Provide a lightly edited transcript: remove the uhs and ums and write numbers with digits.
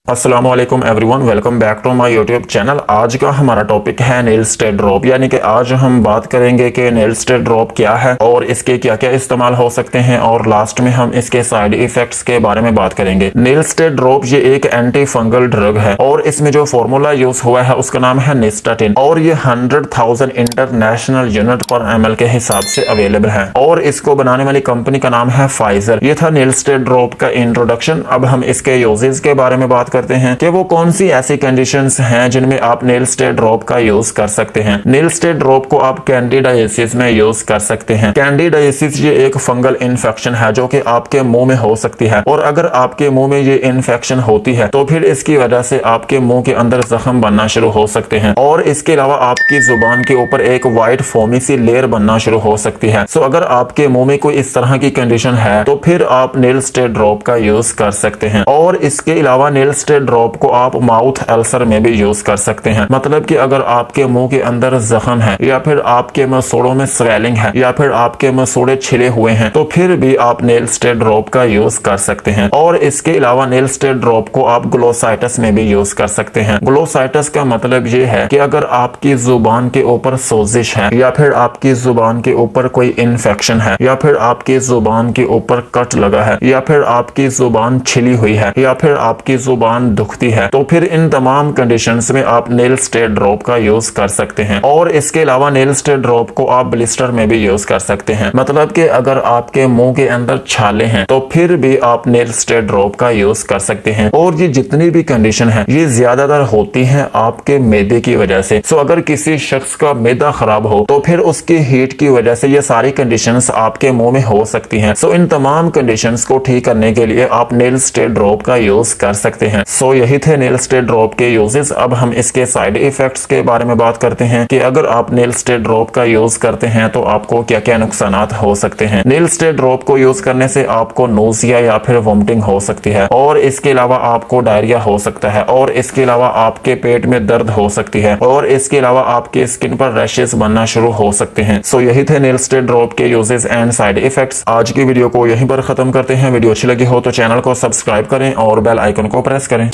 अस्सलाम वालेकुम everyone, welcome back to my YouTube channel. आज का हमारा टॉपिक है नेल स्टे ड्रॉप, यानी कि आज हम बात करेंगे कि नेल स्टे ड्रॉप क्या है और इसके क्या क्या इस्तेमाल हो सकते हैं, और लास्ट में हम इसके साइड इफेक्ट्स के बारे में बात करेंगे। नेल स्टे ड्रॉप ये एक एंटी फंगल ड्रग है और इसमें जो फॉर्मूला यूज हुआ है उसका नाम है निस्टाटिन, और ये 100,000 इंटरनेशनल यूनिट पर ml के हिसाब से अवेलेबल है और इसको बनाने वाली कंपनी का नाम है फाइजर। ये था नेल स्टे ड्रॉप का इंट्रोडक्शन। अब हम इसके यूजेस के बारे में बात करते हैं कि वो कौन सी ऐसी कंडीशंस हैं जिनमें आप नेल स्टे ड्रॉप का यूज कर सकते हैं। नेल स्टे ड्रॉप को आप कैंडिडाइसिस में यूज कर सकते हैं। कैंडिडाइसिस ये एक फंगल इन्फेक्शन है जो कि आपके मुंह में हो सकती है, और अगर आपके मुंह में ये इन्फेक्शन होती है तो फिर इसकी वजह से आपके मुंह के अंदर जख्म बनना शुरू हो सकते हैं, और इसके अलावा आपकी जुबान के ऊपर एक व्हाइट फोमी सी लेयर बनना शुरू हो सकती है। सो अगर आपके मुंह में कोई इस तरह की कंडीशन है तो फिर आप नेल स्टे ड्रॉप का यूज कर सकते हैं। और इसके अलावा नेल स्टे ड्रॉप को आप माउथ अल्सर में भी यूज कर सकते हैं। मतलब कि अगर आपके मुंह के अंदर जख्म है, या फिर आपके मसूड़ों में स्वेलिंग है, या फिर आपके मसूड़े छिले हुए हैं, तो फिर भी आप नेल स्टे ड्रॉप का यूज कर सकते हैं। और इसके अलावा नेल स्टे ड्रॉप को आप ग्लोसाइटिस में भी यूज कर सकते हैं। ग्लोसाइटिस का मतलब ये है कि अगर आपकी जुबान के ऊपर सोजिश है, या फिर आपकी जुबान के ऊपर कोई इन्फेक्शन है, या फिर आपकी जुबान के ऊपर कट लगा है, या फिर आपकी जुबान छिली हुई है, या फिर आपकी जुबान दुखती है, तो फिर इन तमाम कंडीशंस में आप नेल स्टे ड्रॉप का यूज कर सकते हैं। और इसके अलावा नेल स्टे ड्रॉप को आप ब्लिस्टर में भी यूज कर सकते हैं। मतलब कि अगर आपके मुंह के अंदर छाले हैं तो फिर भी आप नेल स्टे ड्रॉप का यूज कर सकते हैं। और ये जितनी भी कंडीशन है ये ज्यादातर होती है आपके मैदे की वजह से। सो अगर किसी शख्स का मैदा खराब हो तो फिर उसकी हीट की वजह से ये सारी कंडीशंस आपके मुंह में हो सकती हैं। सो इन तमाम कंडीशंस को ठीक करने के लिए आप नेल स्टे ड्रॉप का यूज कर सकते हैं। सो यही थे नेल स्टे ड्रॉप के यूजेस। अब हम इसके साइड इफेक्ट्स के बारे में बात करते हैं कि अगर आप नेल स्टे ड्रॉप का यूज करते हैं तो आपको क्या क्या नुकसान हो सकते हैं। नेल स्टे ड्रॉप को यूज करने से आपको नोजिया या फिर वोमिटिंग हो सकती है, और इसके अलावा आपको डायरिया हो सकता है, और इसके अलावा आपके पेट में दर्द हो सकती है, और इसके अलावा आपके स्किन पर रैशेस बनना शुरू हो सकते हैं। सो यही थे नेल स्टे ड्रॉप के यूजेस एंड साइड इफेक्ट्स। आज की वीडियो को यहीं पर खत्म करते हैं। वीडियो अच्छी लगी हो तो चैनल को सब्सक्राइब करें और बेल आइकन को प्रेस करें।